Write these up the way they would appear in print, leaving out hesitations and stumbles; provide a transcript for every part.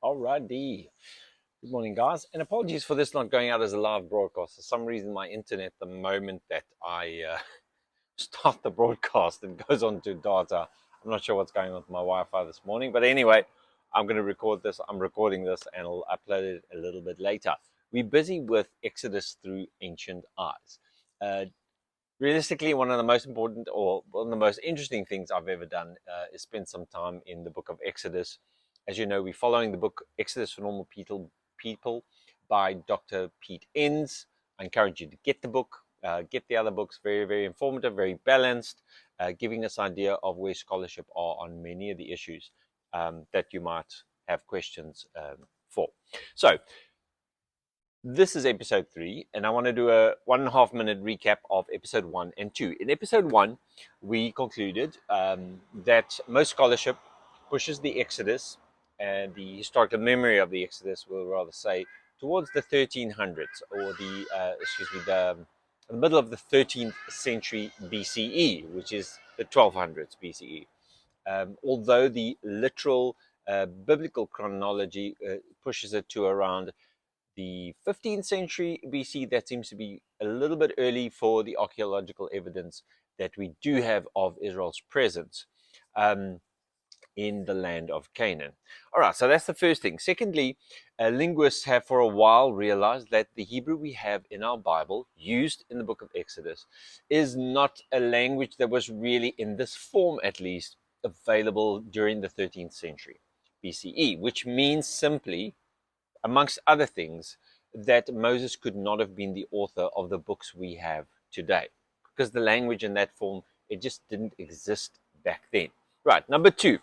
Alrighty. Good morning, guys. And apologies for this not going out as a live broadcast. For some reason, my internet, the moment that I start the broadcast, it goes on to data. I'm not sure what's going on with my Wi-Fi this morning. But anyway, I'm going to record this. I'm recording this and I'll upload it a little bit later. We're busy with Exodus through ancient eyes. Uh, Realistically, one of the most important or one of the most interesting things I've ever done is spend some time in the book of Exodus. As you know, we're following the book Exodus for Normal People by Dr. Pete Enns. I encourage you to get the book, get the other books. Very, very informative, very balanced, giving us an idea of where scholarship are on many of the issues that you might have questions for. So, this is episode 3, and I want to do a 1.5 minute recap of episode 1 and 2. In episode 1, we concluded that most scholarship pushes the Exodus and the historical memory of the Exodus, we'll rather say, towards the 1300s or the middle of the 13th century BCE, which is the 1200s BCE. Although the literal biblical chronology pushes it to around the 15th century BC, that seems to be a little bit early for the archaeological evidence that we do have of Israel's presence in the land of Canaan. All right, so that's the first thing. Secondly, linguists have for a while realized that the Hebrew we have in our Bible, used in the book of Exodus, is not a language that was really, in this form at least, available during the 13th century BCE, which means simply, amongst other things, that Moses could not have been the author of the books we have today, because the language in that form, it just didn't exist back then. Right, number 2,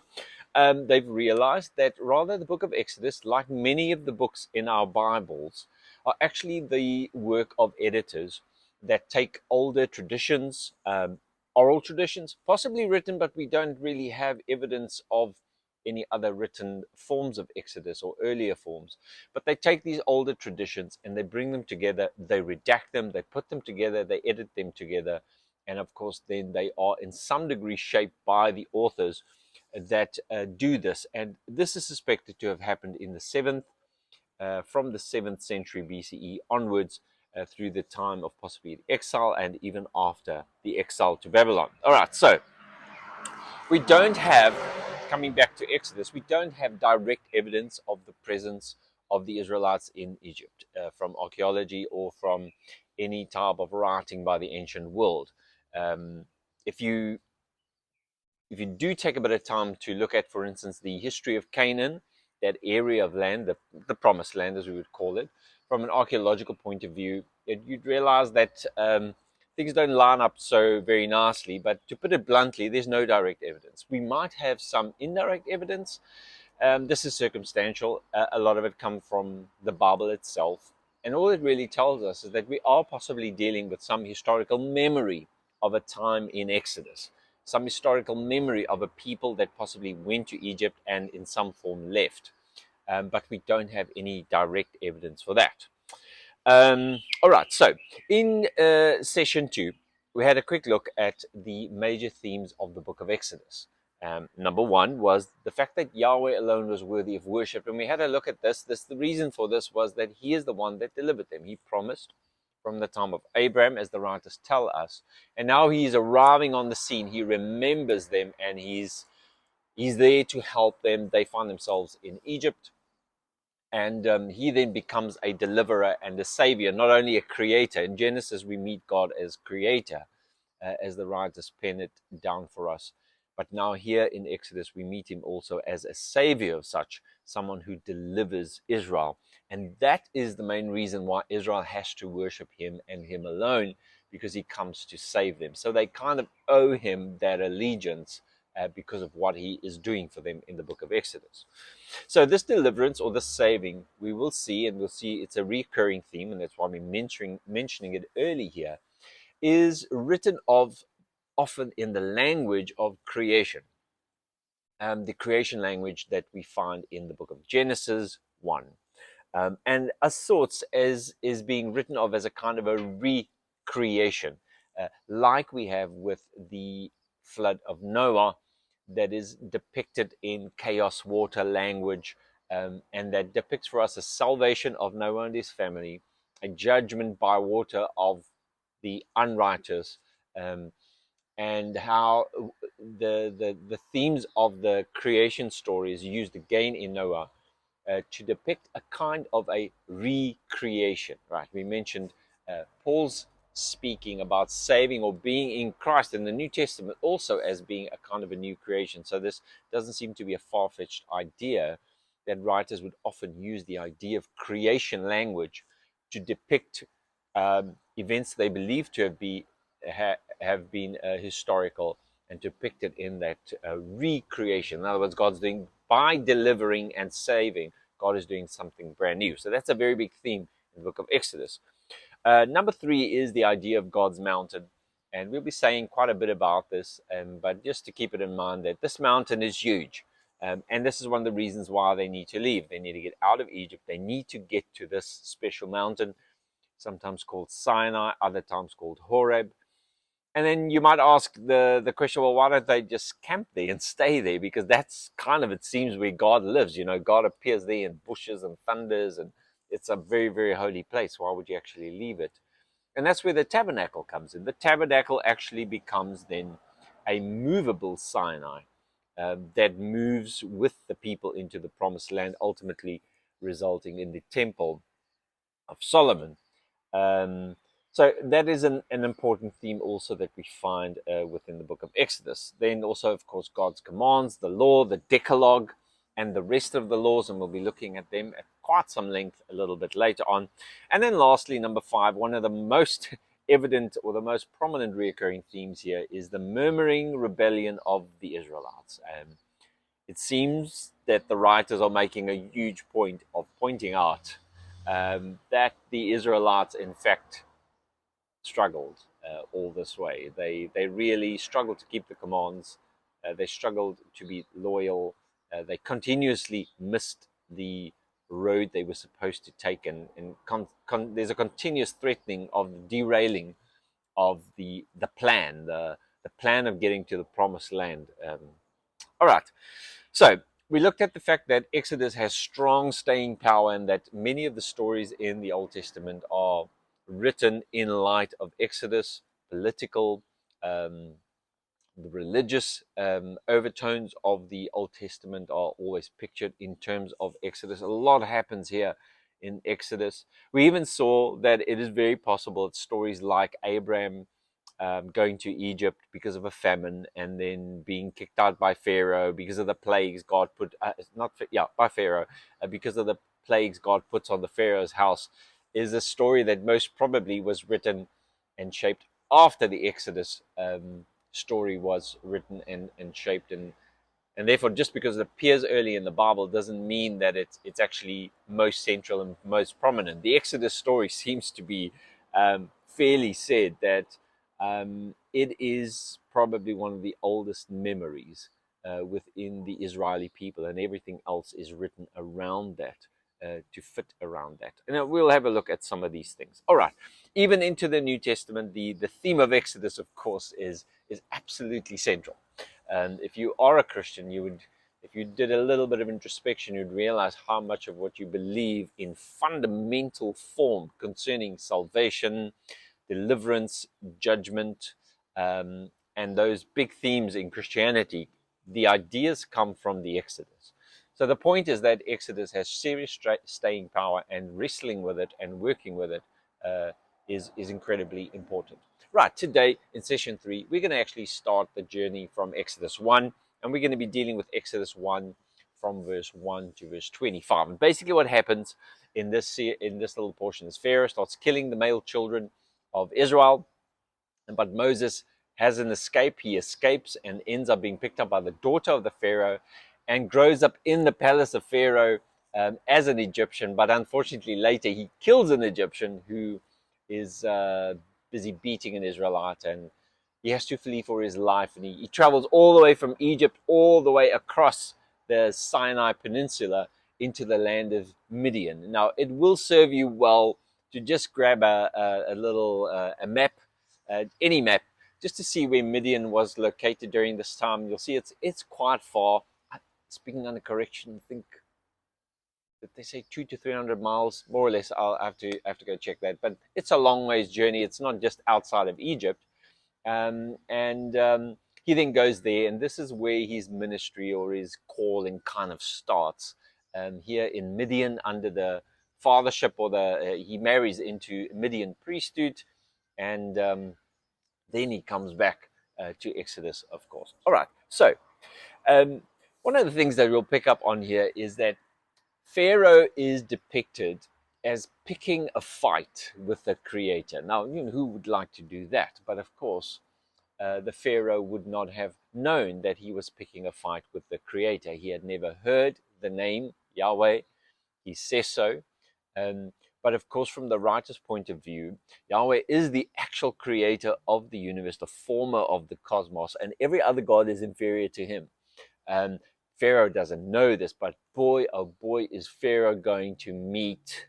they've realized that rather the book of Exodus, like many of the books in our Bibles, are actually the work of editors that take older traditions, oral traditions, possibly written, but we don't really have evidence of any other written forms of Exodus or earlier forms. But they take these older traditions and they bring them together, they redact them, they put them together, they edit them together. And of course, then they are in some degree shaped by the authors that do this. And this is suspected to have happened in the 7th, from the 7th century BCE onwards, through the time of possibly the exile and even after the exile to Babylon. All right, so we don't have, coming back to Exodus, we don't have direct evidence of the presence of the Israelites in Egypt from archaeology or from any type of writing by the ancient world. Um, if you do take a bit of time to look at, for instance, the history of Canaan, that area of land, the promised land as we would call it, from an archaeological point of view, you'd realize that things don't line up so very nicely. But to put it bluntly, there's no direct evidence. We might have some indirect evidence. This is circumstantial. A lot of it comes from the Bible itself. And all it really tells us is that we are possibly dealing with some historical memory of a time in Exodus, some historical memory of a people that possibly went to Egypt and in some form left. But we don't have any direct evidence for that. All right, so in session 2, we had a quick look at the major themes of the book of Exodus. Number 1 was the fact that Yahweh alone was worthy of worship. And we had a look at this. The reason for this was that he is the one that delivered them. He promised from the time of Abraham, as the writers tell us. And now he's arriving on the scene. He remembers them and he's there to help them. They find themselves in Egypt. And he then becomes a deliverer and a savior, not only a creator. In Genesis, we meet God as creator, as the writers pen it down for us. But now here in Exodus, we meet him also as a savior of such, someone who delivers Israel. And that is the main reason why Israel has to worship him and him alone, because he comes to save them. So they kind of owe him that allegiance because of what he is doing for them in the book of Exodus. So this deliverance or this saving, we will see, and we'll see it's a recurring theme, and that's why we're mentioning it early here, is written of often in the language of creation. The creation language that we find in the book of Genesis 1. And as sorts as is being written of as a kind of a recreation, like we have with the flood of Noah, that is depicted in chaos water language, and that depicts for us a salvation of Noah and his family, a judgment by water of the unrighteous, um, and how the themes of the creation story is used again in Noah to depict a kind of a recreation, right? We mentioned Paul's speaking about saving or being in Christ in the New Testament also as being a kind of a new creation. So this doesn't seem to be a far-fetched idea that writers would often use the idea of creation language to depict events they believe to have been historical and depicted in that recreation. In other words, God's doing by delivering and saving. God is doing something brand new. So that's a very big theme in the book of Exodus. Number 3 is the idea of God's mountain. And we'll be saying quite a bit about this, but just to keep it in mind that this mountain is huge. And this is one of the reasons why they need to leave. They need to get out of Egypt. They need to get to this special mountain, sometimes called Sinai, other times called Horeb. And then you might ask the question, well, why don't they just camp there and stay there? Because that's kind of, it seems, where God lives. God appears there in bushes and thunders, and it's a very, very holy place. Why would you actually leave it? And that's where the tabernacle comes in. The tabernacle actually becomes then a movable Sinai that moves with the people into the promised land, ultimately resulting in the temple of Solomon. So that is an important theme also that we find within the book of Exodus. Then also, of course, God's commands, the law, the Decalogue, and the rest of the laws, and we'll be looking at them at quite some length a little bit later on. And then lastly, number 5, one of the most evident or the most prominent recurring themes here is the murmuring rebellion of the Israelites. It seems that the writers are making a huge point of pointing out that the Israelites, in fact, struggled all this way. They really struggled to keep the commands. They struggled to be loyal. They continuously missed the road they were supposed to take, and there's a continuous threatening of derailing of the plan, the plan of getting to the promised land. All right. So we looked at the fact that Exodus has strong staying power, and that many of the stories in the Old Testament are written in light of Exodus. Political, the religious overtones of the Old Testament are always pictured in terms of Exodus. A lot happens here in Exodus. We even saw that it is very possible that stories like Abraham going to Egypt because of a famine, and then being kicked out by Pharaoh because of the plagues God put, by Pharaoh, because of the plagues God puts on the Pharaoh's house, is a story that most probably was written and shaped after the Exodus story was written and shaped. And therefore, just because it appears early in the Bible doesn't mean that it's actually most central and most prominent. The Exodus story seems to be fairly said that it is probably one of the oldest memories within the Israeli people, and everything else is written around that to fit around that. And we'll have a look at some of these things. All right. Even into the New Testament, the theme of Exodus, of course, is absolutely central. And if you are a Christian, if you did a little bit of introspection, you'd realize how much of what you believe in fundamental form concerning salvation, deliverance, judgment, and those big themes in Christianity, the ideas come from the Exodus. So the point is that Exodus has serious staying power, and wrestling with it and working with it is incredibly important. Right, today in session 3, we're going to actually start the journey from Exodus 1, and we're going to be dealing with Exodus 1 from verse 1 to verse 25. And basically what happens in this little portion is Pharaoh starts killing the male children of Israel, but Moses has an escape. He escapes and ends up being picked up by the daughter of the Pharaoh and grows up in the palace of Pharaoh as an Egyptian. But unfortunately, later he kills an Egyptian who is busy beating an Israelite, and he has to flee for his life. And he travels all the way from Egypt, all the way across the Sinai Peninsula into the land of Midian. Now, it will serve you well to just grab a little a map, any map, just to see where Midian was located during this time. You'll see it's quite far. Speaking under correction, I think they say 200 to 300 miles, more or less. I'll have to go check that. But it's a long ways journey. It's not just outside of Egypt. And he then goes there, and this is where his ministry or his calling kind of starts. Here in Midian, under the fathership, or he marries into Midian priesthood, and then he comes back to Exodus, of course. All right, so one of the things that we'll pick up on here is that Pharaoh is depicted as picking a fight with the Creator. Now, who would like to do that? But of course, the Pharaoh would not have known that he was picking a fight with the Creator. He had never heard the name Yahweh. He says so. But of course, from the writer's point of view, Yahweh is the actual creator of the universe, the former of the cosmos, and every other god is inferior to him. Pharaoh doesn't know this, but boy, oh boy, is Pharaoh going to meet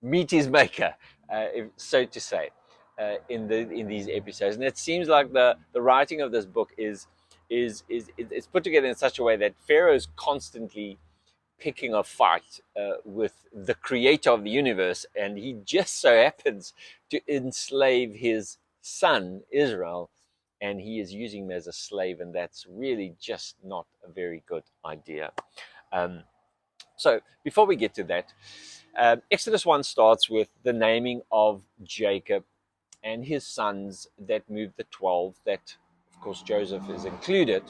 meet his maker, so to say, in these episodes. And it seems like the writing of this book is put together in such a way that Pharaoh is constantly picking a fight with the creator of the universe, and he just so happens to enslave his son Israel, and he is using him as a slave, and that's really just not a very good idea. So before we get to that, Exodus 1 starts with the naming of Jacob and his sons that moved, the 12, that of course Joseph is included.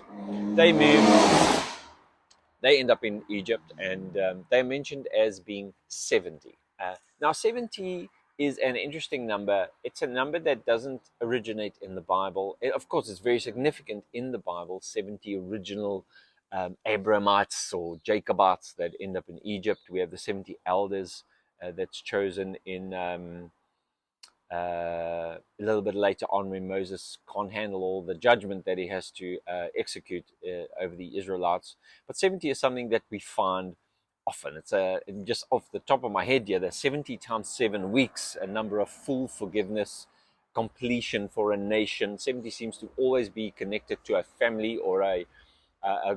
They end up in Egypt, and they're mentioned as being 70. Now 70 is an interesting number. It's a number that doesn't originate in the Bible. Of course, it's very significant in the Bible, 70 original Abramites or Jacobites that end up in Egypt. We have the 70 elders that's chosen in a little bit later on, when Moses can't handle all the judgment that he has to execute over the Israelites. But 70 is something that we find often. It's just off the top of my head here, there's 70 times 7 weeks, a number of full forgiveness, completion for a nation. 70 seems to always be connected to a family or a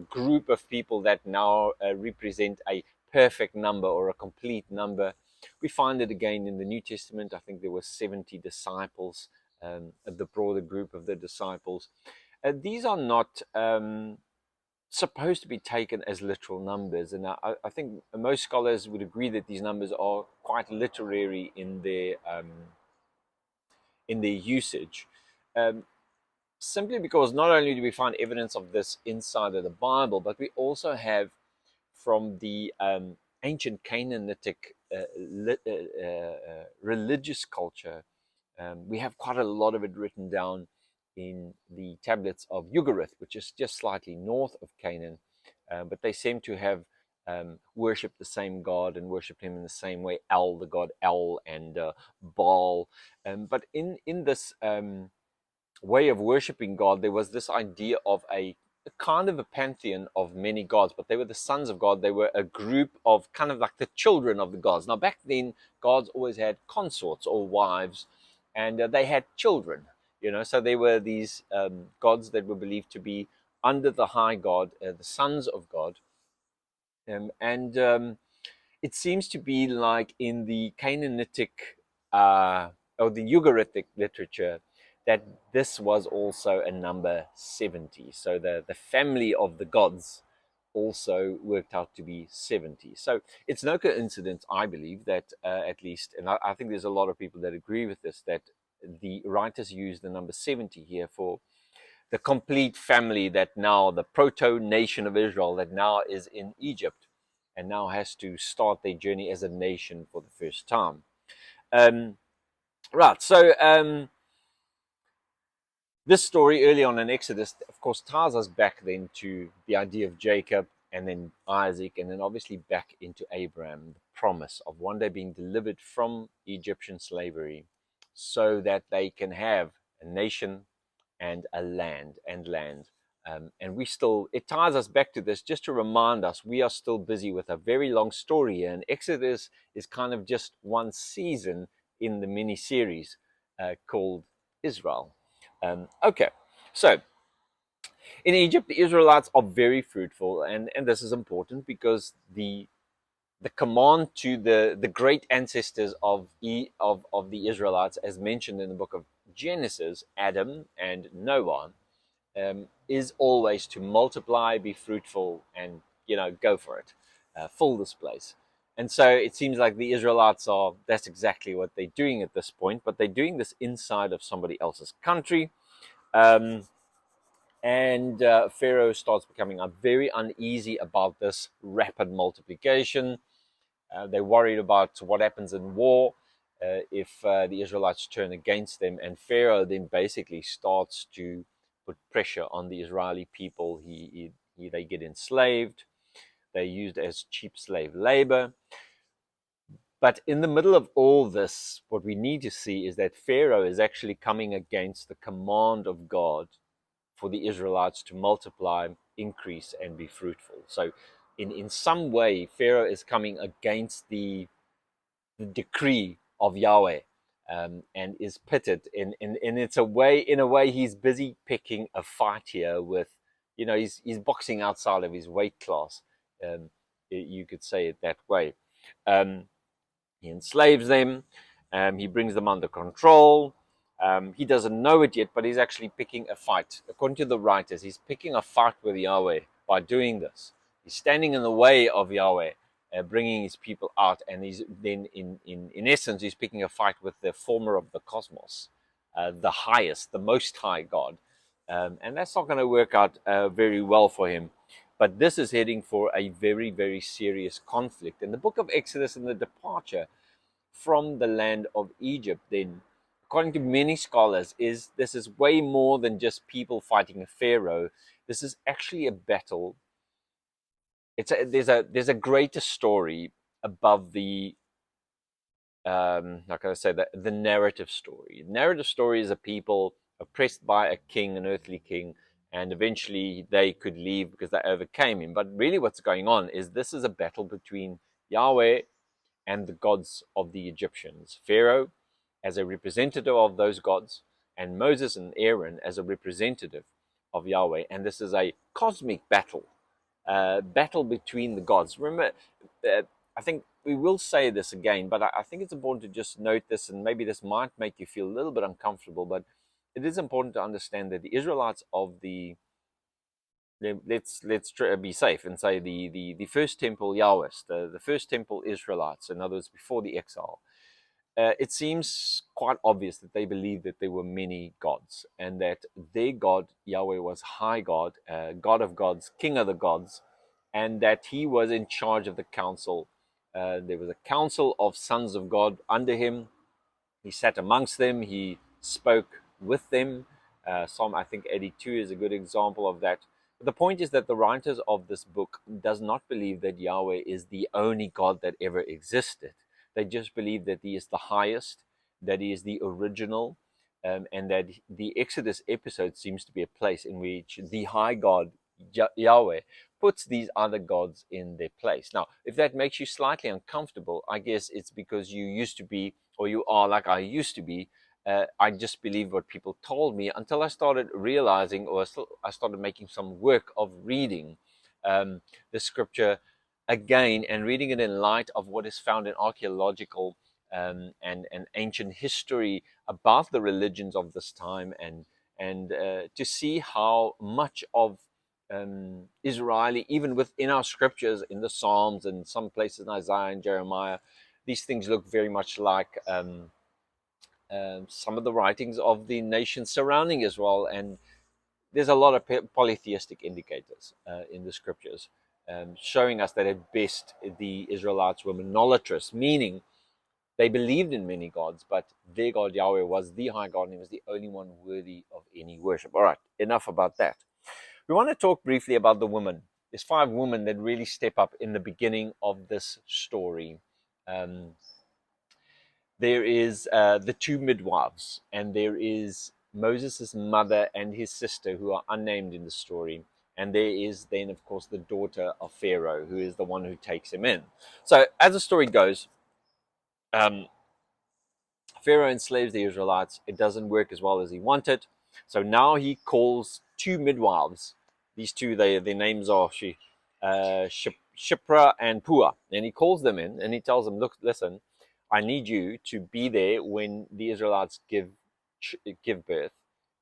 group of people that now represent a perfect number or a complete number. We find it again in the New Testament. I think there were 70 disciples, the broader group of the disciples. These are not supposed to be taken as literal numbers, and I think most scholars would agree that these numbers are quite literary in their usage. Simply because not only do we find evidence of this inside of the Bible, but we also have from the ancient Canaanitic religious culture, we have quite a lot of it written down in the tablets of Ugarit, which is just slightly north of Canaan, but they seem to have worshipped the same God and worshipped him in the same way, El, the god El, and Baal. But in this way of worshipping God, there was this idea of a kind of a pantheon of many gods, but they were the sons of God. They were a group of kind of like the children of the gods. Now, back then, gods always had consorts or wives, and they had children, so they were these gods that were believed to be under the high God, the sons of God. It seems to be like in the Canaanitic or the Ugaritic literature, that this was also a number 70. So the family of the gods also worked out to be 70. So it's no coincidence, I believe, that at least, and I think there's a lot of people that agree with this, that the writers use the number 70 here for the complete family, that now the proto-nation of Israel that now is in Egypt and now has to start their journey as a nation for the first time. Right, so this story early on in Exodus, of course, ties us back then to the idea of Jacob and then Isaac, and then obviously back into Abraham, the promise of one day being delivered from Egyptian slavery so that they can have a nation and a land. And it ties us back to this just to remind us we are still busy with a very long story here, and Exodus is kind of just one season in the mini-series called Israel. Okay, so In Egypt, the Israelites are very fruitful, and this is important because the command to the great ancestors of the Israelites, as mentioned in the book of Genesis, Adam and Noah, is always to multiply, be fruitful, and go for it, fill this place. And so it seems like the Israelites that's exactly what they're doing at this point, but they're doing this inside of somebody else's country. Um, and Pharaoh starts becoming very uneasy about this rapid multiplication. They're worried about what happens in war if the Israelites turn against them. And Pharaoh then basically starts to put pressure on the Israeli people. They get enslaved. They're used as cheap slave labor. But in the middle of all this, what we need to see is that Pharaoh is actually coming against the command of God for the Israelites to multiply, increase, and be fruitful. So in some way, Pharaoh is coming against the decree of Yahweh, and is pitted in it's a way in a way he's busy picking a fight here with, he's boxing outside of his weight class. You could say it that way. Um, he enslaves them. He brings them under control. He doesn't know it yet, but he's actually picking a fight. According to the writers, he's picking a fight with Yahweh by doing this. He's standing in the way of Yahweh, bringing his people out, and he's then, in essence, he's picking a fight with the former of the cosmos, the highest, the most high God. And that's not going to work out very well for him. But this is heading for a very, very serious conflict. And the book of Exodus and the departure from the land of Egypt, then, according to many scholars, this is way more than just people fighting a pharaoh. This is actually a battle. There's a greater story above the how can I say that, the narrative story. The narrative story is a people oppressed by a king, an earthly king, and eventually they could leave because they overcame him. But really, what's going on is this is a battle between Yahweh and the gods of the Egyptians. Pharaoh as a representative of those gods, and Moses and Aaron as a representative of Yahweh. And this is a cosmic battle, battle between the gods. Remember, I think we will say this again, but I think it's important to just note this, and maybe this might make you feel a little bit uncomfortable, but it is important to understand that the Israelites of let's try to be safe and say the first temple Yahweh, the first temple Israelites, in other words, before the exile. It seems quite obvious that they believed that there were many gods, and that their God, Yahweh, was high God, God of gods, king of the gods, and that he was in charge of the council. There was a council of sons of God under him. He sat amongst them. He spoke with them. Psalm, I think, 82 is a good example of that. But the point is that the writers of this book does not believe that Yahweh is the only God that ever existed. They just believe that he is the highest, that he is the original, and that the Exodus episode seems to be a place in which the high God, Yahweh, puts these other gods in their place. Now, if that makes you slightly uncomfortable, I guess it's because you used to be, or you are like I used to be. I just believed what people told me until I started realizing, or I started making some work of reading the scripture again, and reading it in light of what is found in archaeological and ancient history about the religions of this time, and to see how much of Israeli, even within our scriptures, in the Psalms and some places in Isaiah and Jeremiah, these things look very much like some of the writings of the nations surrounding Israel. And there's a lot of polytheistic indicators in the scriptures, showing us that at best the Israelites were monolatrous, meaning they believed in many gods, but their God Yahweh was the high God, and he was the only one worthy of any worship. All right, enough about that. We want to talk briefly about the women. There's 5 women that really step up in the beginning of this story. There is the 2 midwives, and there is Moses' mother and his sister, who are unnamed in the story. And there is then, of course, the daughter of Pharaoh, who is the one who takes him in. So as the story goes, Pharaoh enslaves the Israelites. It doesn't work as well as he wanted. So now he calls 2 midwives these two, their names are Shipra and Pua. And he calls them in and he tells them, look, listen, I need you to be there when the Israelites give birth.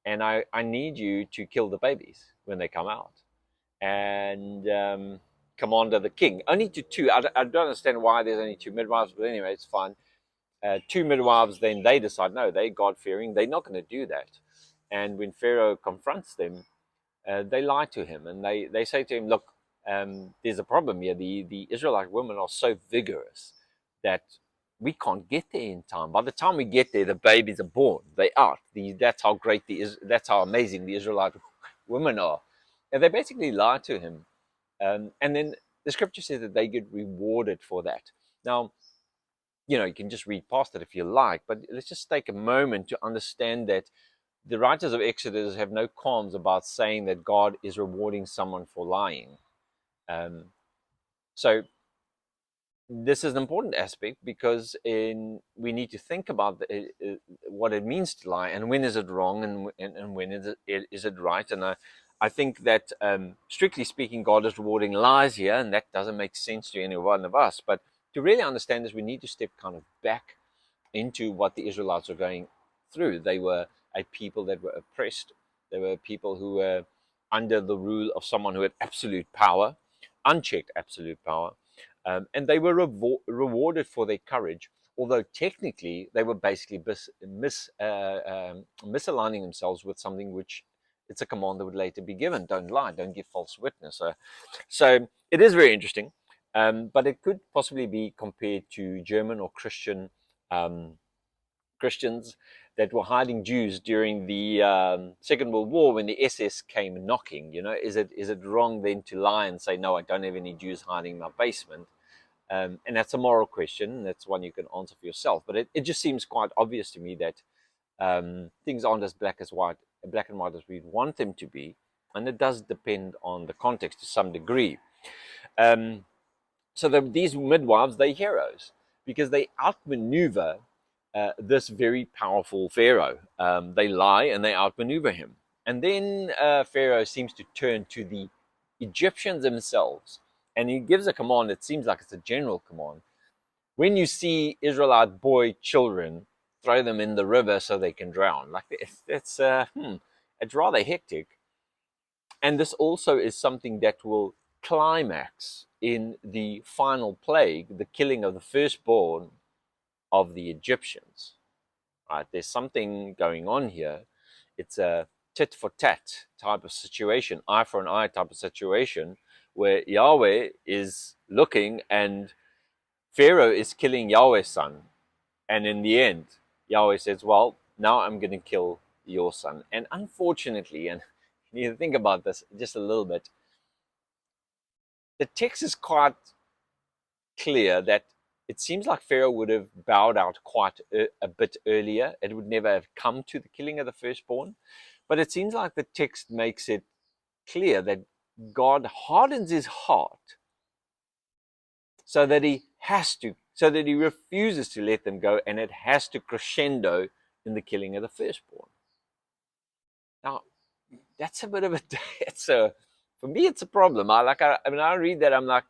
And I need you to kill the babies when they come out. And commander the king. Only to two. I don't understand why there's only two midwives, but anyway, it's fine. Two midwives, then they decide, no, they're God-fearing. They're not going to do that. And when Pharaoh confronts them, they lie to him. And they say to him, look, there's a problem here. The Israelite women are so vigorous that we can't get there in time. By the time we get there, the babies are born. They're out. That's how great that's how amazing the Israelite women are. And they basically lie to him. And then the scripture says that they get rewarded for that. Now, you can just read past it if you like, but let's just take a moment to understand that the writers of Exodus have no qualms about saying that God is rewarding someone for lying. So this is an important aspect because we need to think about what it means to lie and when is it wrong and when is it right. And I think that strictly speaking, God is rewarding lies here, and that doesn't make sense to any one of us. But to really understand this, we need to step kind of back into what the Israelites are going through. They were a people that were oppressed. They were people who were under the rule of someone who had absolute power, unchecked absolute power. And they were rewarded for their courage, although technically they were basically misaligning themselves with something which it's a command that would later be given. Don't lie, don't give false witness. So it is very interesting, but it could possibly be compared to German or Christian Christians that were hiding Jews during the Second World War when the SS came knocking. Is it wrong then to lie and say, no, I don't have any Jews hiding in my basement? And that's a moral question. That's one you can answer for yourself. But it just seems quite obvious to me that things aren't as black and white as we want them to be. And it does depend on the context to some degree. So these midwives, they're heroes because they outmaneuver this very powerful Pharaoh. They lie and they outmaneuver him. And then Pharaoh seems to turn to the Egyptians themselves. And he gives a command that seems like it's a general command. When you see Israelite boy children, throw them in the river so they can drown. Like it's rather hectic. And this also is something that will climax in the final plague, the killing of the firstborn of the Egyptians. Right? There's something going on here. It's a tit for tat type of situation, eye for an eye type of situation, where Yahweh is looking and Pharaoh is killing Yahweh's son. And in the end, Yahweh says, well, now I'm going to kill your son. And unfortunately, and you need to think about this just a little bit, the text is quite clear that it seems like Pharaoh would have bowed out quite a bit earlier. It would never have come to the killing of the firstborn. But it seems like the text makes it clear that God hardens his heart so that he refuses to let them go, and it has to crescendo in the killing of the firstborn. Now, that's a bit of for me, it's a problem. I read that, I'm like,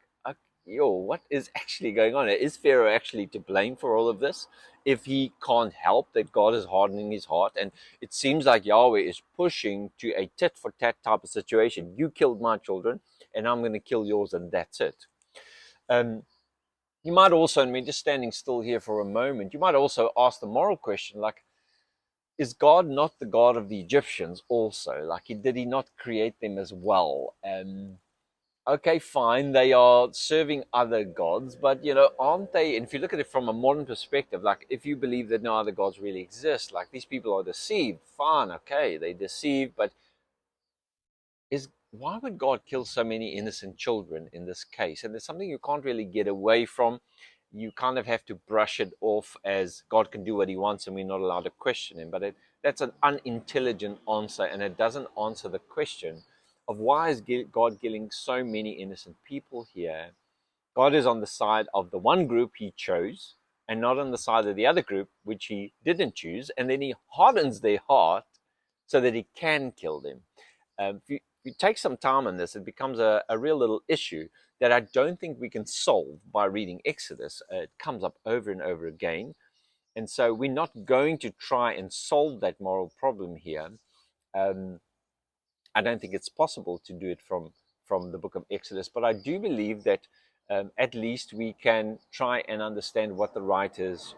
what is actually going on? Is Pharaoh actually to blame for all of this? If he can't help that God is hardening his heart, and it seems like Yahweh is pushing to a tit for tat type of situation. You killed my children, and I'm going to kill yours, and that's it. You might also, and we're just standing still here for a moment, you might also ask the moral question, like, is God not the God of the Egyptians also? Like, did he not create them as well? Okay, fine, they are serving other gods, but, aren't they, and if you look at it from a modern perspective, like, if you believe that no other gods really exist, like, these people are deceived, fine, okay, they deceive, but why would God kill so many innocent children in this case? And there's something you can't really get away from. You kind of have to brush it off as God can do what he wants and we're not allowed to question him. But that's an unintelligent answer, and it doesn't answer the question of why is God killing so many innocent people here. God is on the side of the one group he chose and not on the side of the other group which he didn't choose, and then he hardens their heart so that he can kill them. If you take some time on this, it becomes a real little issue that I don't think we can solve by reading Exodus. It comes up over and over again. And so we're not going to try and solve that moral problem here. Um, I don't think it's possible to do it from the book of Exodus, but I do believe that at least we can try and understand what the writers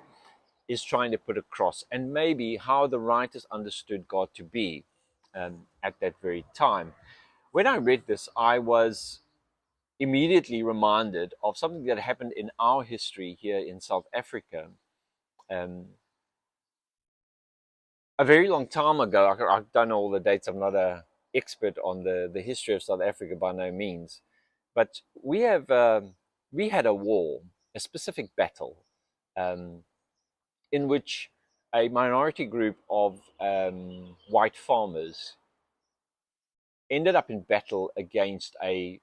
is trying to put across, and maybe how the writers understood God to be at that very time. When I read this, I was immediately reminded of something that happened in our history here in South Africa. Um, a very long time ago, I don't know all the dates, I'm not an expert on the history of South Africa by no means, but we had a war, a specific battle, um, in which a minority group of white farmers ended up in battle against a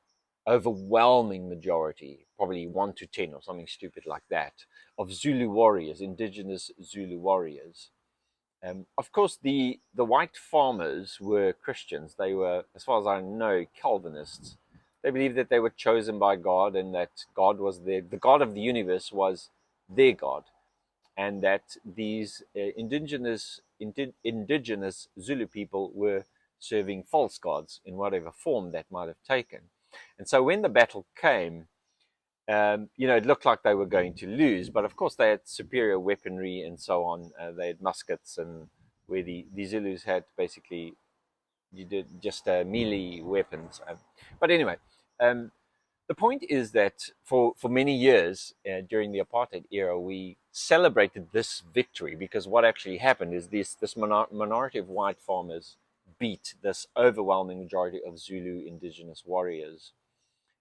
overwhelming majority, probably 1 to 10 or something stupid like that, of Zulu warriors, indigenous Zulu warriors. Of course, the white farmers were Christians. They were, as far as I know, Calvinists. They believed that they were chosen by God and that God was the God of the universe was their God, and that these indigenous Zulu people were serving false gods in whatever form that might have taken. And so when the battle came, it looked like they were going to lose, but of course they had superior weaponry and so on. They had muskets, and where the Zulus had basically you did just melee weapons. But anyway, um, the point is that for many years during the apartheid era, we celebrated this victory because what actually happened is this minority of white farmers beat this overwhelming majority of Zulu indigenous warriors.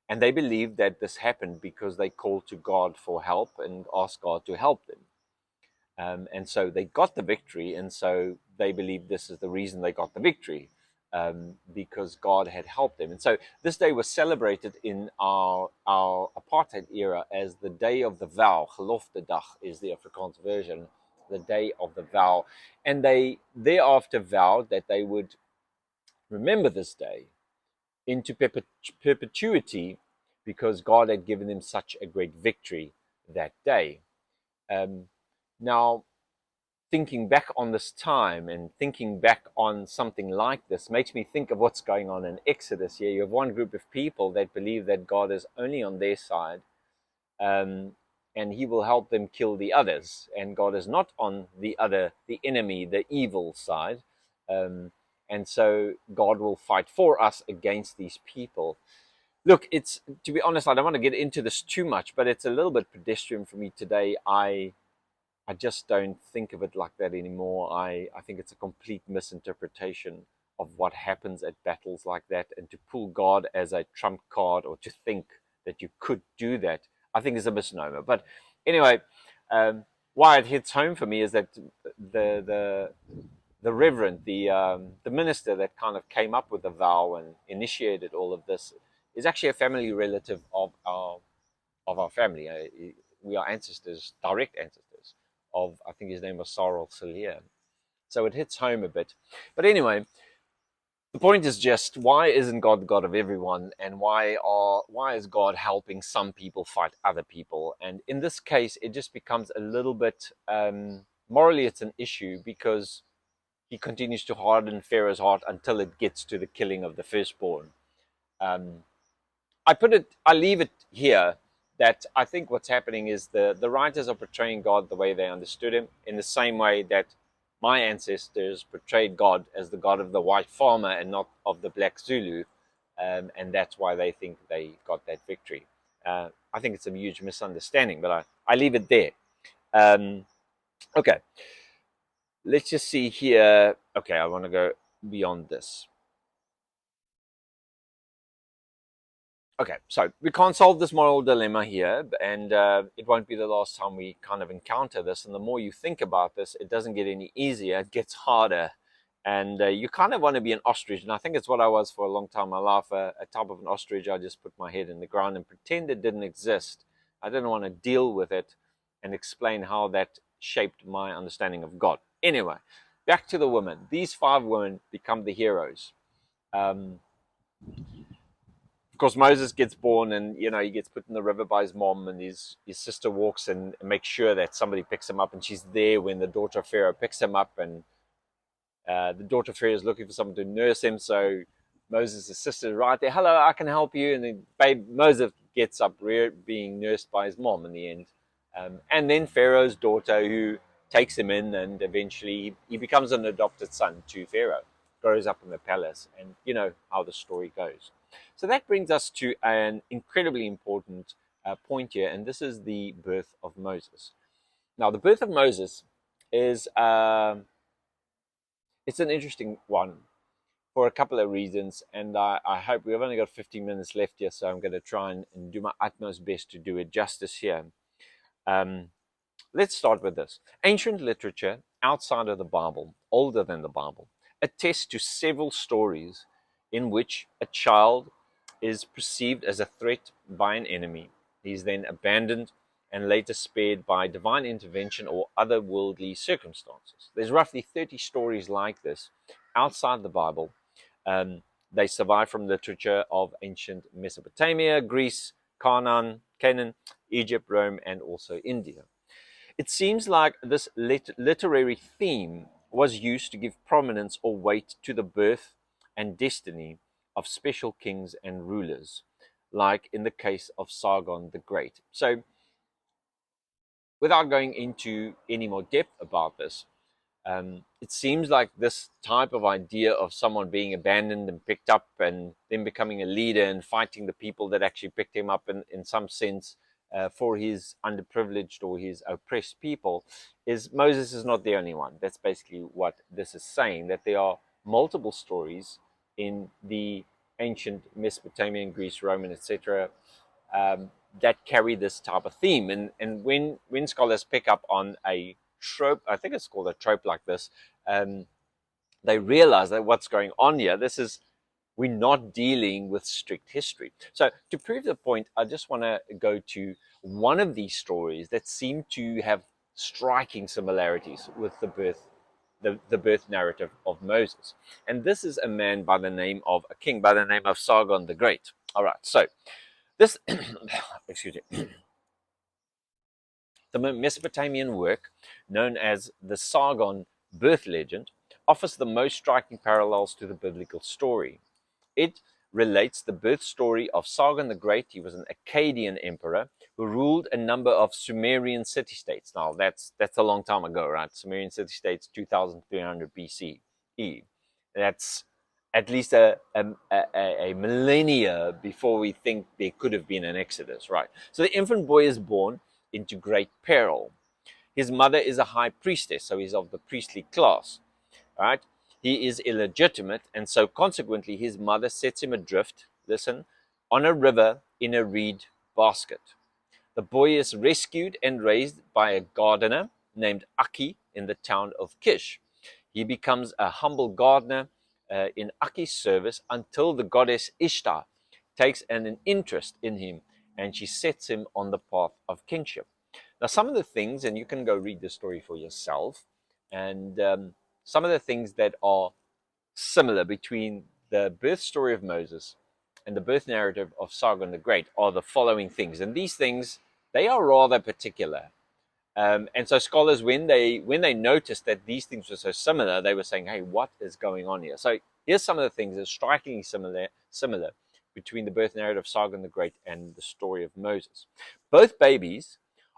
And they believed that this happened because they called to God for help and asked God to help them. And so they got the victory, and so they believe this is the reason they got the victory, because God had helped them. And so this day was celebrated in our apartheid era as the Day of the Vow. Geloftedag is the Afrikaans version, the Day of the Vow. And they thereafter vowed that they would remember this day into perpetuity because God had given them such a great victory that day. Um, Now, thinking back on this time and thinking back on something like this makes me think of what's going on in Exodus here. You have one group of people that believe that God is only on their side, um, and he will help them kill the others, and God is not on the enemy, the evil side. And so God will fight for us against these people. Look, it's, to be honest, I don't want to get into this too much, but it's a little bit pedestrian for me today. I just don't think of it like that anymore. I think it's a complete misinterpretation of what happens at battles like that, and to pull God as a trump card or to think that you could do that, I think is a misnomer. But anyway, why it hits home for me is that the the reverend, the minister that kind of came up with the vow and initiated all of this, is actually a family relative of our family. We are ancestors, direct ancestors of, I think his name was Sarel Salia. So it hits home a bit. But anyway, the point is just, why isn't God the God of everyone, and why is God helping some people fight other people? And in this case, it just becomes a little bit morally, it's an issue because he continues to harden Pharaoh's heart until it gets to the killing of the firstborn. Um, I leave it here that I think what's happening is the writers are portraying God the way they understood him, in the same way that my ancestors portrayed God as the God of the white farmer and not of the black Zulu. And that's why they think they got that victory. I think it's a huge misunderstanding, but I leave it there. Okay, let's just see here. Okay, I want to go beyond this. Okay, so we can't solve this moral dilemma here, and it won't be the last time we kind of encounter this. And the more you think about this, it doesn't get any easier, it gets harder. And you kind of want to be an ostrich, and I think it's what I was for a long time in my life, a type of an ostrich. I just put my head in the ground and pretend it didn't exist. I didn't want to deal with it and explain how that shaped my understanding of God. Anyway, back to the women. These 5 women become the heroes. Um, Of course, Moses gets born, and he gets put in the river by his mom, and his sister walks and makes sure that somebody picks him up, and she's there when the daughter of Pharaoh picks him up, and the daughter of Pharaoh is looking for someone to nurse him. So Moses' sister is right there. Hello, I can help you. And then Moses gets up, being nursed by his mom in the end. And then Pharaoh's daughter, who takes him in, and eventually he becomes an adopted son to Pharaoh, grows up in the palace, and you know how the story goes. So that brings us to an incredibly important point here, and this is the birth of Moses. Now, the birth of Moses is it's an interesting one for a couple of reasons, and I hope we've only got 15 minutes left here, so I'm going to try and do my utmost best to do it justice here. Um, let's start with this. Ancient literature outside of the Bible, older than the Bible, attests to several stories in which a child is perceived as a threat by an enemy. He's then abandoned and later spared by divine intervention or otherworldly circumstances. There's roughly 30 stories like this outside the Bible. They survive from literature of ancient Mesopotamia, Greece, Canaan, Egypt, Rome, and also India. It seems like this literary theme was used to give prominence or weight to the birth and destiny of special kings and rulers, like in the case of Sargon the Great. So, without going into any more depth about this, it seems like this type of idea of someone being abandoned and picked up and then becoming a leader and fighting the people that actually picked him up in some sense for his underprivileged or his oppressed people, is Moses is not the only one. That's basically what this is saying, that there are multiple stories in the ancient Mesopotamian, Greece, Roman, etc., that carry this type of theme. And when scholars pick up on a trope, I think it's called a trope like this, they realize that what's going on here, we're not dealing with strict history. So to prove the point, I just want to go to one of these stories that seem to have striking similarities with the birth narrative of Moses. And this is a king by the name of Sargon the Great. All right, so this, excuse me, the Mesopotamian work, known as the Sargon birth legend, offers the most striking parallels to the biblical story. It relates the birth story of Sargon the Great. He was an Akkadian emperor who ruled a number of Sumerian city-states. Now, that's a long time ago, right? Sumerian city-states, 2300 BCE. That's at least a millennia before we think there could have been an exodus, right? So the infant boy is born into great peril. His mother is a high priestess, so he's of the priestly class, right? He is illegitimate, and so consequently his mother sets him adrift, listen, on a river in a reed basket. The boy is rescued and raised by a gardener named Aki in the town of Kish. He becomes a humble gardener in Aki's service until the goddess Ishtar takes an interest in him, and she sets him on the path of kingship. Now, some of the things, and you can go read the story for yourself, and some of the things that are similar between the birth story of Moses and the birth narrative of Sargon the Great are the following things. And these things, they are rather particular. And so scholars, when they noticed that these things were so similar, they were saying, hey, what is going on here? So here's some of the things that are strikingly similar between the birth narrative of Sargon the Great and the story of Moses. Both babies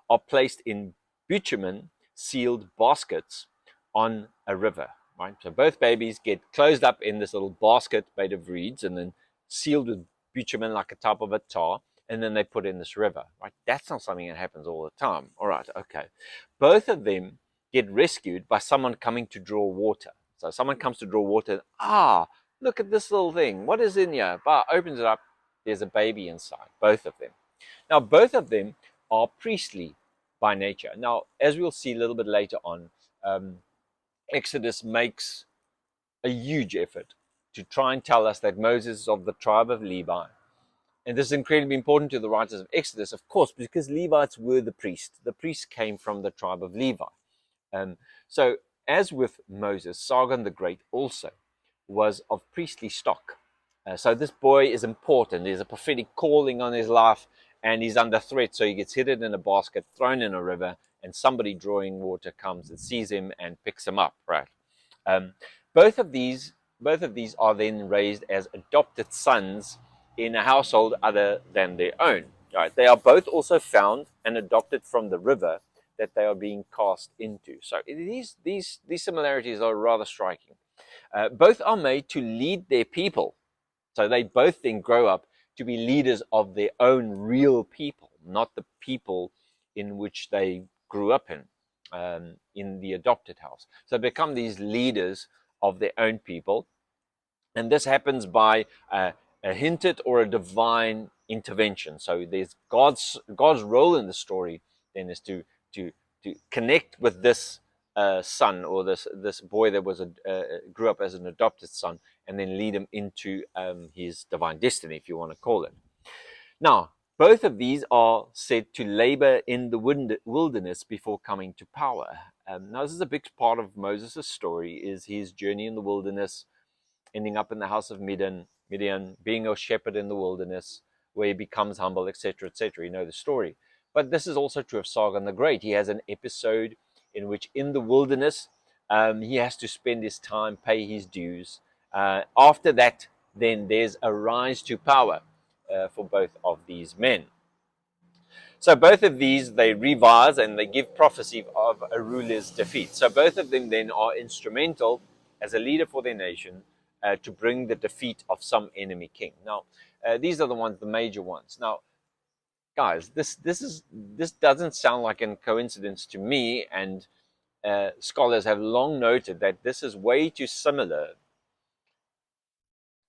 are placed in bitumen sealed baskets on a river, right? So both babies get closed up in this little basket made of reeds and then sealed with bitumen like a type of a tar, and then they put in this river, right? That's not something that happens all the time. All right, okay. Both of them get rescued by someone coming to draw water. So someone comes to draw water, look at this little thing. What is in here? Opens it up, there's a baby inside, both of them. Now, both of them are priestly by nature. Now, as we'll see a little bit later on, Exodus makes a huge effort to try and tell us that Moses is of the tribe of Levi. And this is incredibly important to the writers of Exodus, of course, because Levites were the priests. The priests came from the tribe of Levi. So, as with Moses, Sargon the Great also was of priestly stock. So this boy is important. There's a prophetic calling on his life, and he's under threat. So he gets hidden in a basket, thrown in a river, and somebody drawing water comes and sees him and picks him up. Right. Um, both of these, both of these are then raised as adopted sons in a household other than their own. Right. They are both also found and adopted from the river that they are being cast into. So these similarities are rather striking. Both are made to lead their people. So they both then grow up to be leaders of their own real people, not the people in which they grew up in the adopted house. So they become these leaders of their own people. And this happens by a hinted or a divine intervention. So there's God's role in the story then is to connect with this son, or this boy that was grew up as an adopted son, and then lead him into his divine destiny, if you want to call it. Now, both of these are said to labor in the wilderness before coming to power. Now, this is a big part of Moses' story, is his journey in the wilderness, ending up in the house of Midian, being a shepherd in the wilderness, where he becomes humble, etc., etc. You know the story. But this is also true of Sargon the Great. He has an episode in which, in the wilderness, he has to spend his time, pay his dues. After that, then there's a rise to power for both of these men. So both of these, they revise and they give prophecy of a ruler's defeat. So both of them then are instrumental as a leader for their nation to bring the defeat of some enemy king. Now, these are the major ones. Now, guys, this doesn't sound like a coincidence to me, and scholars have long noted that this is way too similar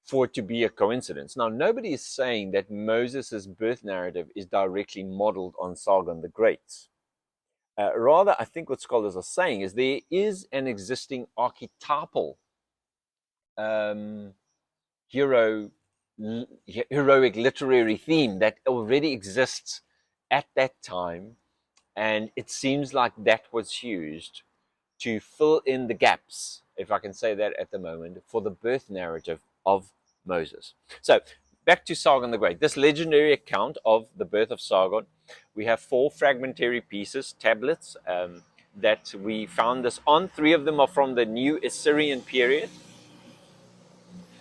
for it to be a coincidence. Now, nobody is saying that Moses' birth narrative is directly modeled on Sargon the Great. Rather, I think what scholars are saying is there is an existing archetypal heroic literary theme that already exists at that time, and it seems like that was used to fill in the gaps, if I can say that at the moment, for the birth narrative of Moses. So, back to Sargon the Great. This legendary account of the birth of Sargon, we have 4 fragmentary pieces, tablets, that we found this on. 3 of them are from the New Assyrian period.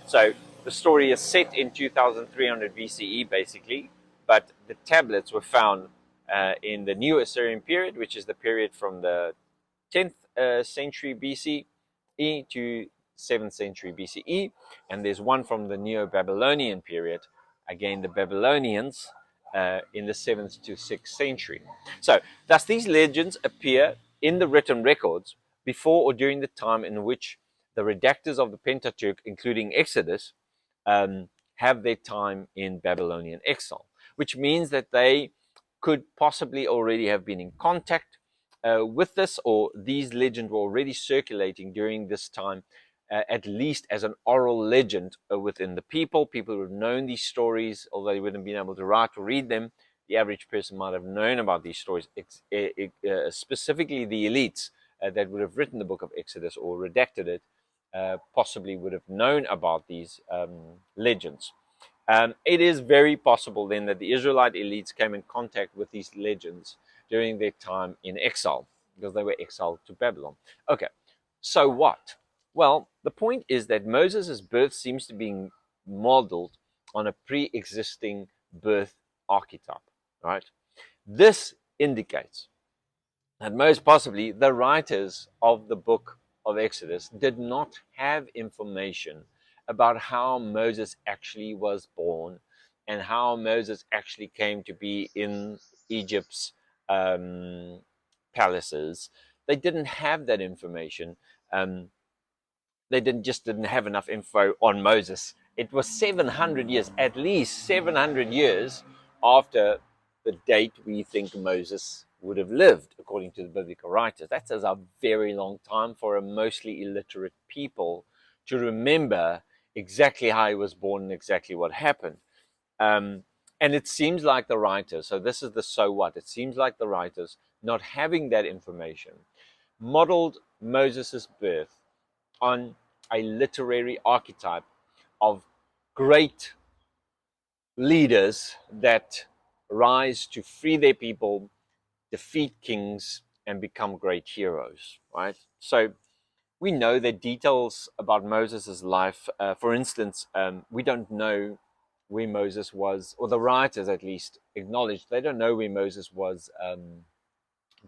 So, the story is set in 2300 BCE, basically, but the tablets were found in the New Assyrian period, which is the period from the 10th century BCE to 7th century BCE, and there's one from the Neo-Babylonian period, again the Babylonians, in the 7th to 6th century. So, thus these legends appear in the written records before or during the time in which the redactors of the Pentateuch, including Exodus, have their time in Babylonian exile, which means that they could possibly already have been in contact with this, or these legends were already circulating during this time, at least as an oral legend within the people. People would have known these stories, although they wouldn't have been able to write or read them. The average person might have known about these stories, specifically the elites that would have written the book of Exodus or redacted it, possibly would have known about these legends. It is very possible then that the Israelite elites came in contact with these legends during their time in exile, because they were exiled to Babylon. Okay, so what? Well, the point is that Moses' birth seems to be modeled on a pre-existing birth archetype, right? This indicates that most possibly the writers of the book of Exodus did not have information about how Moses actually was born and how Moses actually came to be in Egypt's palaces. They didn't have that information. They didn't have enough info on Moses. It was 700 years, at least 700 years after the date we think Moses would have lived, according to the biblical writers. That's a very long time for a mostly illiterate people to remember exactly how he was born and exactly what happened. And it seems like the writers, so this is the so what, it seems like the writers, not having that information, modeled Moses' birth on a literary archetype of great leaders that rise to free their people, defeat kings, and become great heroes, right? So we know that details about Moses' life, for instance, we don't know where Moses was, or the writers at least acknowledge they don't know where Moses was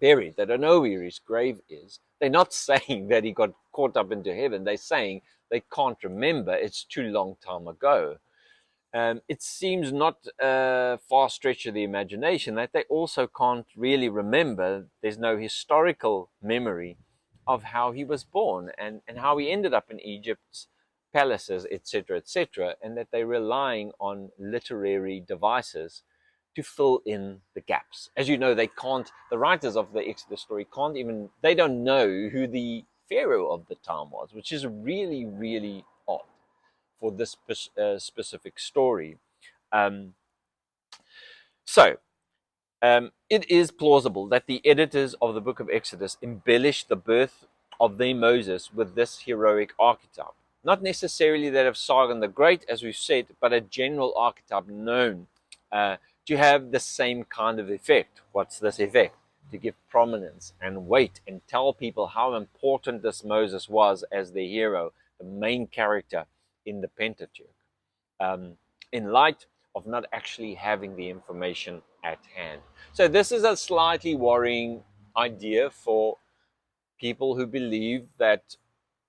buried. They don't know where his grave is. They're not saying that he got caught up into heaven. They're saying they can't remember. It's too long time ago. It seems not a far stretch of the imagination that they also can't really remember. There's no historical memory of how he was born and how he ended up in Egypt's palaces, etc., and that they're relying on literary devices to fill in the gaps. As you know, the writers of the Exodus story they don't know who the Pharaoh of the time was, which is really, really odd for this specific story. Um, so, it is plausible that the editors of the book of Exodus embellished the birth of their Moses with this heroic archetype. Not necessarily that of Sargon the Great, as we've said, but a general archetype known to have the same kind of effect. What's this effect? To give prominence and weight and tell people how important this Moses was as the hero, the main character in the Pentateuch, in light of not actually having the information at hand. So this is a slightly worrying idea for people who believe that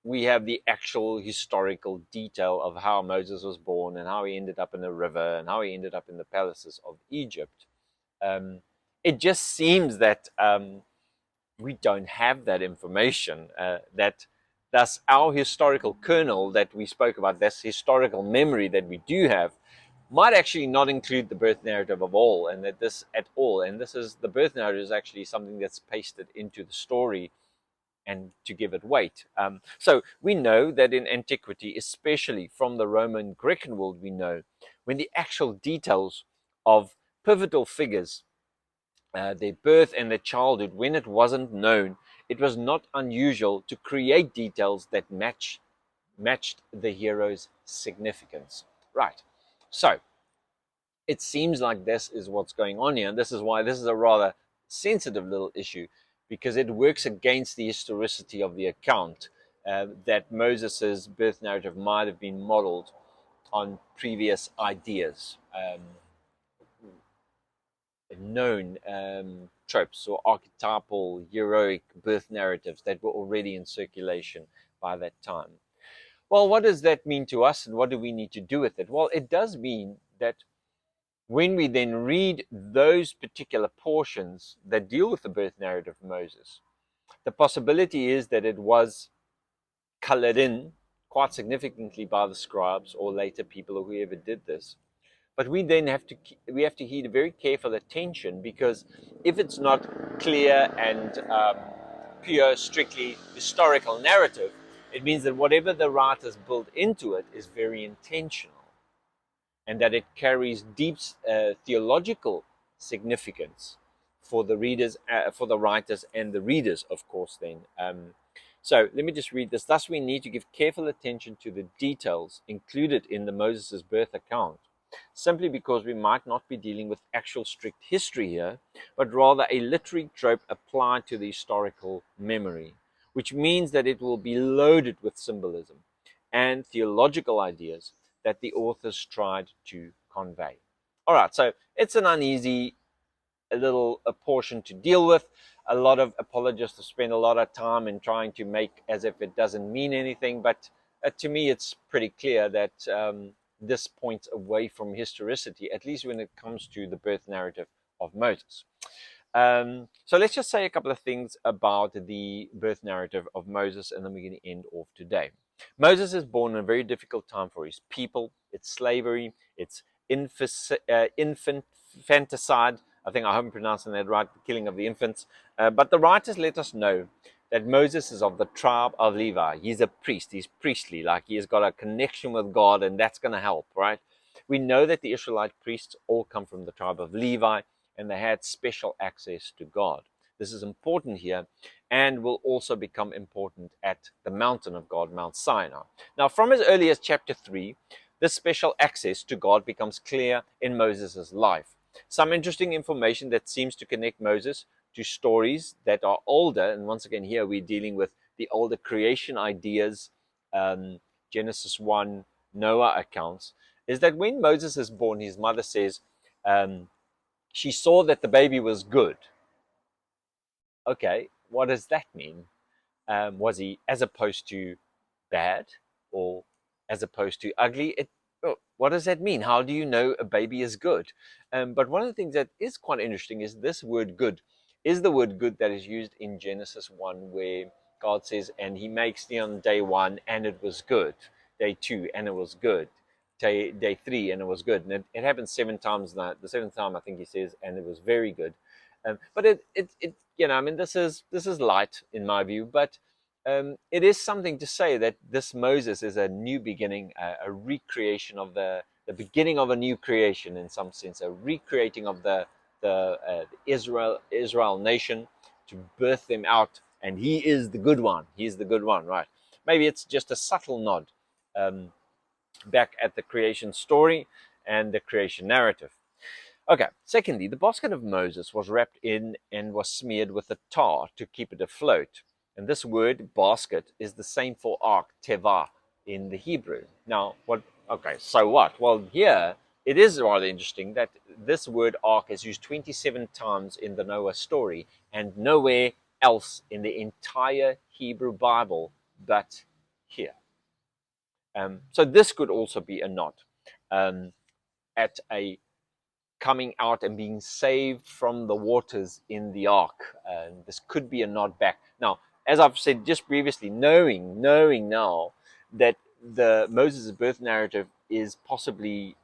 we have the actual historical detail of how Moses was born and how he ended up in a river and how he ended up in the palaces of Egypt. It just seems that we don't have that information, that thus our historical kernel that we spoke about, this historical memory that we do have, might actually not include the birth narrative of all, and that this at all, and this is the birth narrative is actually something that's pasted into the story and to give it weight. So we know that in antiquity, especially from the Roman Grecan world, we know when the actual details of pivotal figures, their birth and their childhood, when it wasn't known, it was not unusual to create details that matched the hero's significance. Right. So it seems like this is what's going on here, and this is why this is a rather sensitive little issue, because it works against the historicity of the account, that Moses's birth narrative might have been modeled on previous ideas, known tropes or archetypal heroic birth narratives that were already in circulation by that time. Well, what does that mean to us, and what do we need to do with it? Well, it does mean that when we then read those particular portions that deal with the birth narrative of Moses, the possibility is that it was colored in quite significantly by the scribes or later people or whoever did this. But we then have to heed very careful attention, because if it's not clear and pure, strictly historical narrative, it means that whatever the writers build into it is very intentional, and that it carries deep theological significance for the readers, for the writers and the readers, of course, then. So let me just read this. Thus, we need to give careful attention to the details included in the Moses' birth account, simply because we might not be dealing with actual strict history here, but rather a literary trope applied to the historical memory, which means that it will be loaded with symbolism and theological ideas that the authors tried to convey. All right, so it's an uneasy little portion to deal with. A lot of apologists have spent a lot of time in trying to make as if it doesn't mean anything, but to me it's pretty clear that this points away from historicity, at least when it comes to the birth narrative of Moses. So let's just say a couple of things about the birth narrative of Moses, and then we're going to end off today. Moses is born in a very difficult time for his people. It's slavery, it's infanticide. I think I hope I'm pronouncing that right, the killing of the infants. But the writers let us know that Moses is of the tribe of Levi. He's a priest. He's priestly, like he has got a connection with God, and that's going to help, right? We know that the Israelite priests all come from the tribe of Levi, and they had special access to God. This is important here, and will also become important at the mountain of God, Mount Sinai. Now, from as early as chapter 3, This special access to God becomes clear in Moses' life. Some interesting information that seems to connect Moses to stories that are older, and once again here we're dealing with the older creation ideas, Genesis 1, Noah accounts, is that when Moses is born, his mother says she saw that the baby was good. Okay, what does that mean? Was he as opposed to bad or as opposed to ugly? What does that mean? How do you know a baby is good? But one of the things that is quite interesting is this word good is the word good that is used in Genesis 1, where God says, and he makes the on day 1 and it was good, day 2 and it was good, day 3 and it was good. And it happens 7 times now. The 7th time I think he says, and it was very good. But it I mean, this is light in my view, but it is something to say that this Moses is a new beginning, a recreation of the beginning of a new creation in some sense, a recreating of the Israel nation to birth them out, and he is the good one. He's the good one, right? Maybe it's just a subtle nod back at the creation story and the creation narrative. Okay, secondly, the basket of Moses was wrapped in and was smeared with a tar to keep it afloat. And this word, basket, is the same for ark, teva, in the Hebrew. Now, so what? Well, here, it is rather interesting that this word ark is used 27 times in the Noah story and nowhere else in the entire Hebrew Bible but here. So this could also be a nod at a coming out and being saved from the waters in the ark. This could be a nod back. Now, as I've said just previously, knowing now that the Moses' birth narrative is possibly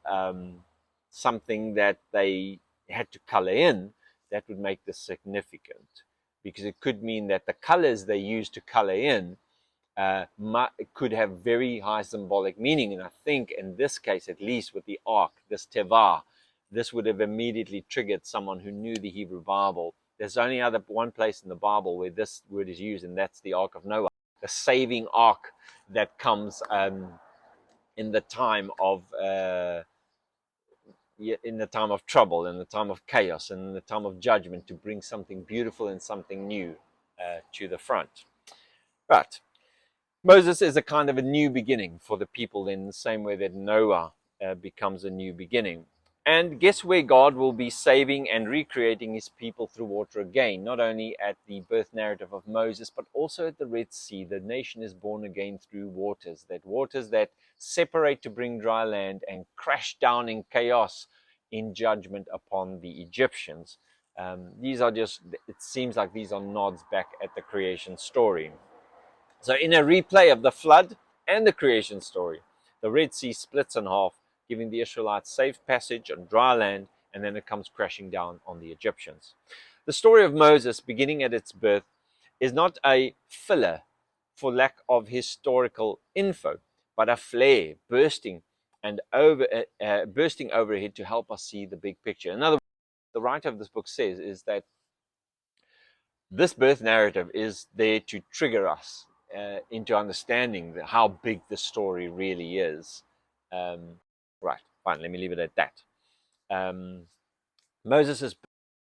something that they had to color in, that would make this significant, because it could mean that the colors they used to color in could have very high symbolic meaning. And I think in this case, at least with the ark, this teva, this would have immediately triggered someone who knew the Hebrew Bible. There's only one place in the Bible where this word is used, and that's the Ark of Noah, the saving ark that comes in the time of trouble, in the time of chaos, and in the time of judgment, to bring something beautiful and something new to the front. But Moses is a kind of a new beginning for the people in the same way that Noah becomes a new beginning. And guess where God will be saving and recreating his people through water again, not only at the birth narrative of Moses, but also at the Red Sea. The nation is born again through waters that separate to bring dry land and crash down in chaos in judgment upon the Egyptians. These are just, it seems like these are nods back at the creation story. So in a replay of the flood and the creation story, the Red Sea splits in half, giving the Israelites safe passage on dry land, and then it comes crashing down on the Egyptians. The story of Moses, beginning at its birth, is not a filler for lack of historical info, but a flare bursting overhead to help us see the big picture. In other words, the writer of this book says is that this birth narrative is there to trigger us into understanding how big the story really is. Right, fine, let me leave it at that. Moses'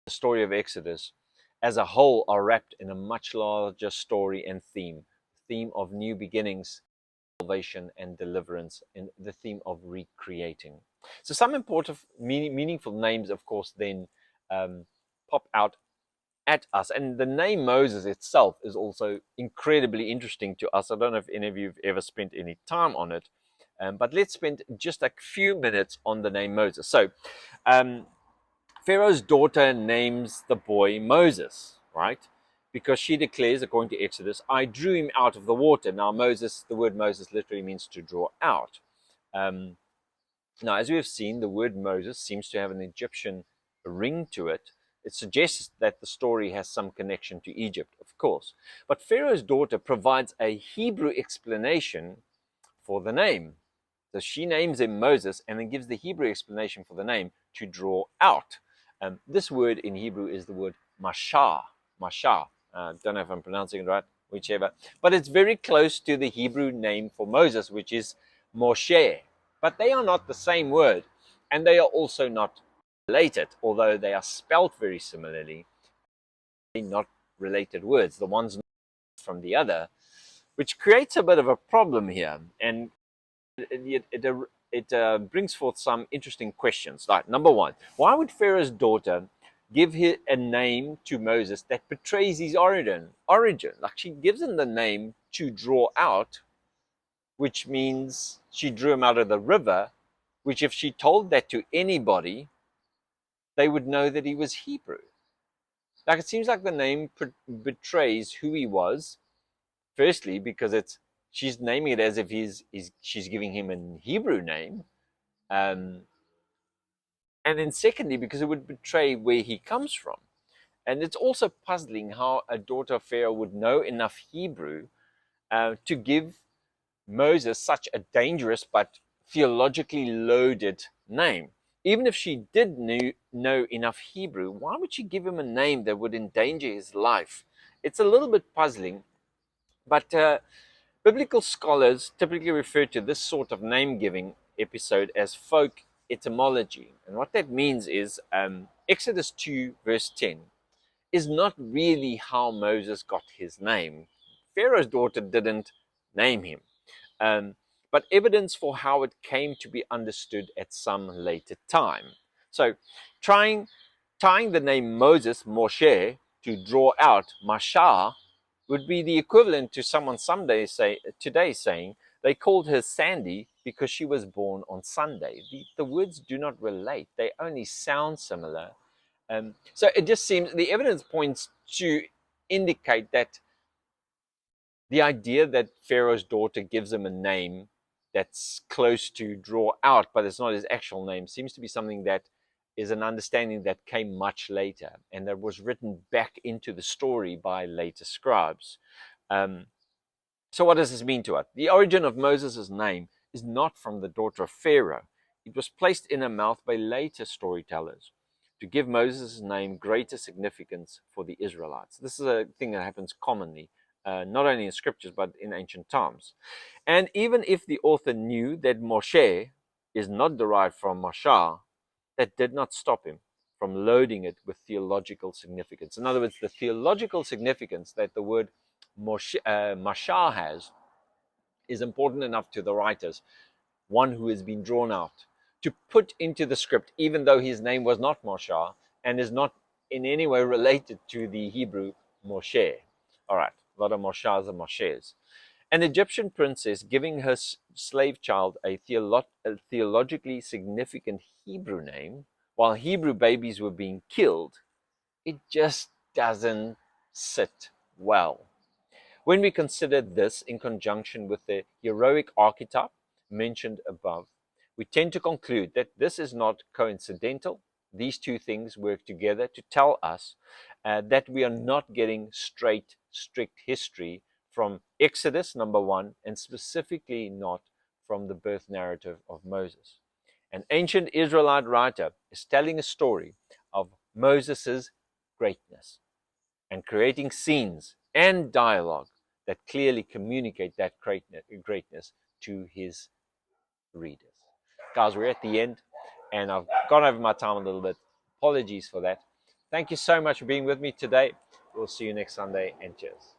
the story of Exodus as a whole are wrapped in a much larger story and theme of new beginnings, salvation and deliverance, and the theme of recreating. So some important meaningful names, of course, then pop out at us, and the name Moses itself is also incredibly interesting to us. I don't know if any of you have ever spent any time on it, but let's spend just a few minutes on the name Moses. So Pharaoh's daughter names the boy Moses, right? Because she declares, according to Exodus, I drew him out of the water. Now Moses, the word Moses literally means to draw out. Now, as we have seen, the word Moses seems to have an Egyptian ring to it. It suggests that the story has some connection to Egypt, of course. But Pharaoh's daughter provides a Hebrew explanation for the name. So she names him Moses and then gives the Hebrew explanation for the name, to draw out. This word in Hebrew is the word mashah. Mashah. Don't know if I'm pronouncing it right, whichever. But it's very close to the Hebrew name for Moses, which is Moshe. but they are not the same word, and they are also not related, although they are spelled very similarly. They're not related words, the one's not from the other, which creates a bit of a problem here, and it brings forth some interesting questions. Like, number one, why would Pharaoh's daughter give a name to Moses that betrays his origin? Like, she gives him the name to draw out, which means she drew him out of the river, which if she told that to anybody, they would know that he was Hebrew. Like, it seems like the name betrays who he was. Firstly, because she's naming it as if she's giving him a Hebrew name, and then secondly, because it would betray where he comes from. And it's also puzzling how a daughter of Pharaoh would know enough Hebrew to give Moses such a dangerous but theologically loaded name. Even if she did know enough Hebrew, why would she give him a name that would endanger his life? It's a little bit puzzling, but biblical scholars typically refer to this sort of name-giving episode as folk etymology. And what that means is Exodus 2 verse 10 is not really how Moses got his name. Pharaoh's daughter didn't name him, but evidence for how it came to be understood at some later time. So tying the name Moses, Moshe, to draw out Mashah would be the equivalent to someone today saying they called her Sandy because she was born on Sunday. The words do not relate. They only sound similar. So it just seems the evidence points to indicate that the idea that Pharaoh's daughter gives him a name that's close to draw out, but it's not his actual name, seems to be something that is an understanding that came much later and that was written back into the story by later scribes. So what does this mean to us? The origin of Moses' name is not from the daughter of Pharaoh. It was placed in her mouth by later storytellers to give Moses' name greater significance for the Israelites. This is a thing that happens commonly, not only in scriptures, but in ancient times. And even if the author knew that Moshe is not derived from Mashah, that did not stop him from loading it with theological significance. In other words, the theological significance that the word Mashah has is important enough to the writers, one who has been drawn out, to put into the script, even though his name was not Moshe and is not in any way related to the Hebrew Moshe. All right, a lot of Moshas and Moshes. An Egyptian princess giving her slave child a theologically significant Hebrew name while Hebrew babies were being killed, it just doesn't sit well. When we consider this in conjunction with the heroic archetype mentioned above, we tend to conclude that this is not coincidental. These two things work together to tell us that we are not getting straight, strict history from Exodus, number one, and specifically not from the birth narrative of Moses. An ancient Israelite writer is telling a story of Moses' greatness and creating scenes and dialogue that clearly communicate that greatness to his readers. Guys, we're at the end, and I've gone over my time a little bit. Apologies for that. Thank you so much for being with me today. We'll see you next Sunday, and cheers.